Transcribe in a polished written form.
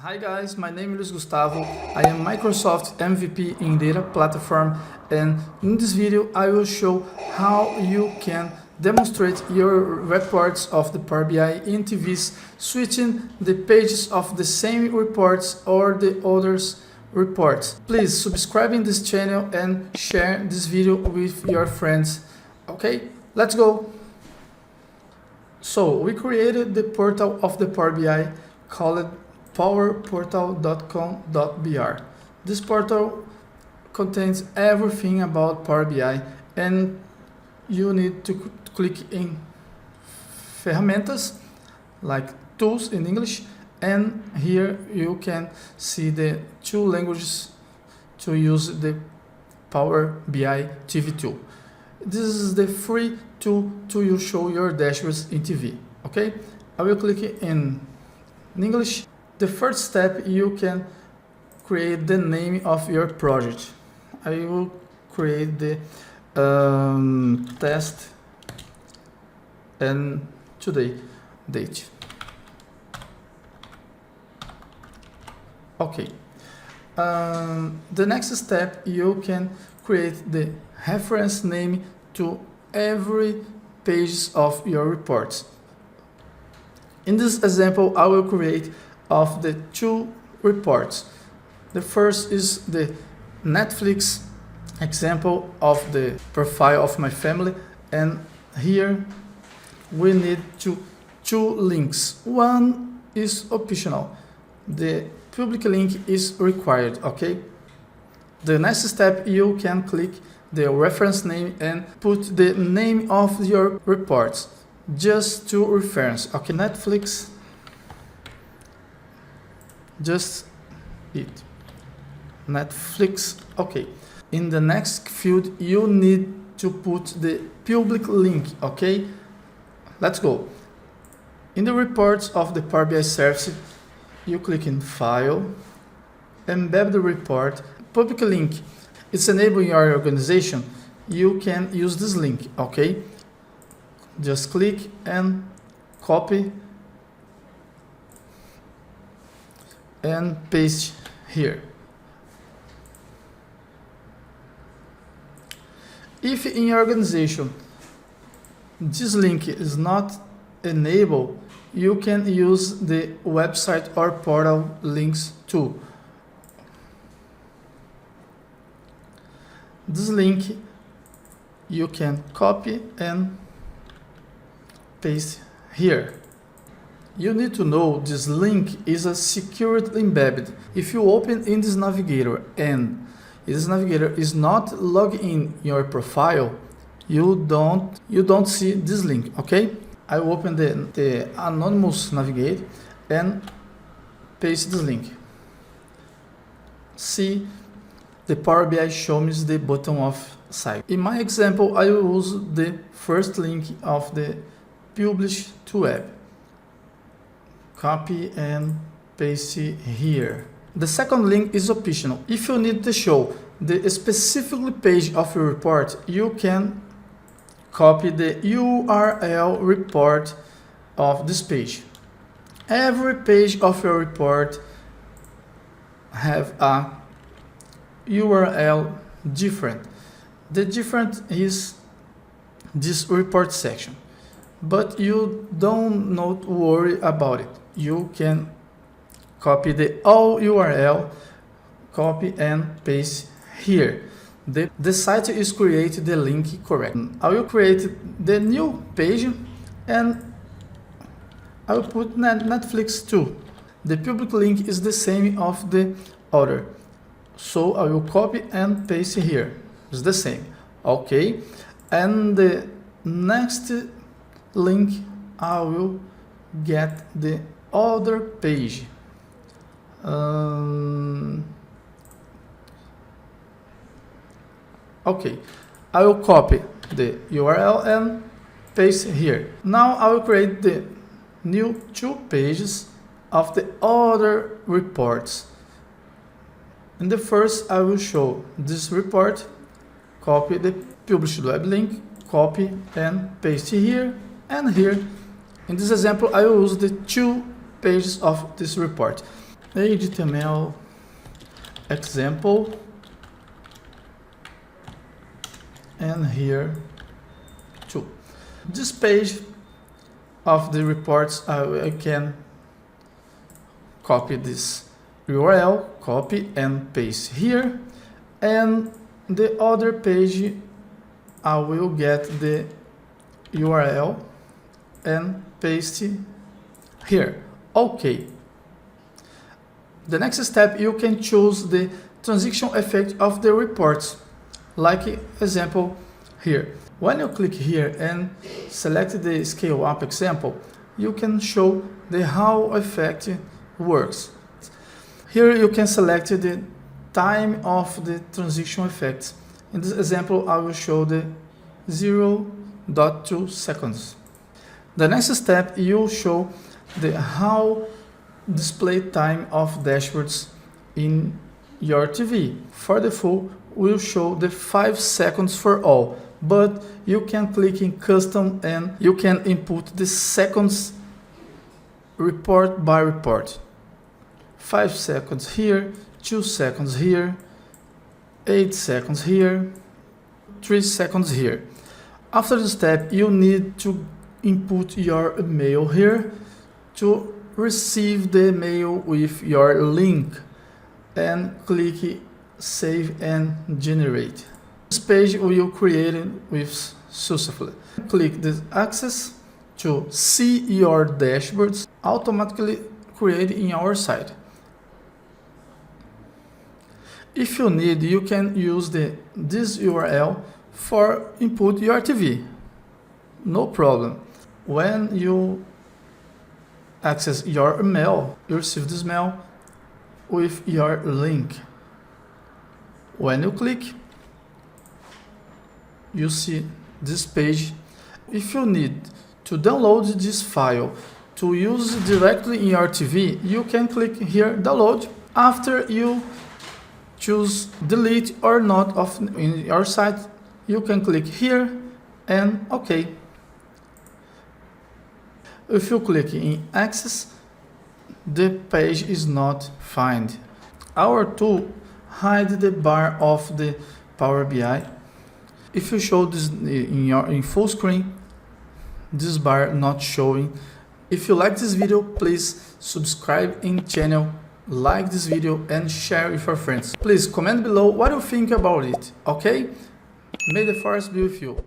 Hi guys, my name is Gustavo. I am Microsoft MVP in data platform, and in this video I will show how you can demonstrate your reports of the Power BI in TVs, switching the pages of the same reports or the others reports. Please subscribe in this channel and share this video with your friends. Okay, let's go. So we created the portal of the Power BI called powerportal.com.br. This portal contains everything about Power BI, and you need to click in ferramentas, like tools in English, and here you can see the two languages to use the Power BI TV tool. This is the free tool to show your dashboards in TV. Okay, I will click in English. The first step, you can create the name of your project. I will create the test and today date. Okay. The next step, you can create the reference name to every page of your reports. In this example, I will create of the two reports. The first is the Netflix example of the profile of my family, and here we need two links. One is optional. The public link is required, okay? The next step, you can click the reference name and put the name of your reports, just to reference. Okay, Netflix, just it. Netflix, okay. In the next field, you need to put the public link, okay? Let's go. In the reports of the Power BI service, you click in File, embed the report, public link. It's enabling your organization. You can use this link, okay? Just click and copy and paste here. If in your organization this link is not enabled, you can use the website or portal links too. This link you can copy and paste here. You need to know this link is a secured embedded. If you open in this navigator and this navigator is not logged in your profile, you don't see this link, okay? I open the anonymous navigator and paste this link. See, the Power BI shows the button of site. In my example, I will use the first link of the publish to web. Copy and paste here. The second link is optional. If you need to show the specific page of your report, you can copy the URL report of this page. Every page of your report have a URL different. The different is this report section, but you don't not worry about it. You can copy the all URL, copy and paste here. The site is created the link correct. I will create the new page and I will put Netflix too. The public link is the same of the other, so I will copy and paste here. It's the same, okay? And the next link, I will get the other page. Okay, I will copy the URL and paste here. Now I will create the new two pages of the other reports. In the first, I will show this report, copy the published web link, copy and paste here and here. In this example, I will use the two pages of this report. HTML example, and here too. This page of the reports, I can copy this URL, copy and paste here, and the other page I will get the URL and paste here. Okay. The next step, you can choose the transition effect of the reports, like example here. When you click here and select the scale up example, you can show the how effect works. Here you can select the time of the transition effect. In this example, I will show the 0.2 seconds. The next step, you show the how display time of dashboards in your TV. For the full, we'll show the 5 seconds for all, but you can click in custom and you can input the seconds report by report. 5 seconds here, 2 seconds here, 8 seconds here, 3 seconds here. After the step, you need to input your email here to receive the mail with your link and click save and generate. This page will create with successfully. Click this access to see your dashboards automatically created in our site. If you need, you can use this URL for input your TV. No problem. When you access your email, you receive this mail with your link. When you click, you see this page. If you need to download this file to use directly in your TV, you can click here, download. After you choose delete or not in your site, you can click here and OK. If you click in access, the page is not found. Our tool hides the bar of the Power BI. If you show this in full screen, this bar not showing. If you like this video, please subscribe in channel, like this video and share with your friends. Please comment below what you think about it, okay? May the force be with you.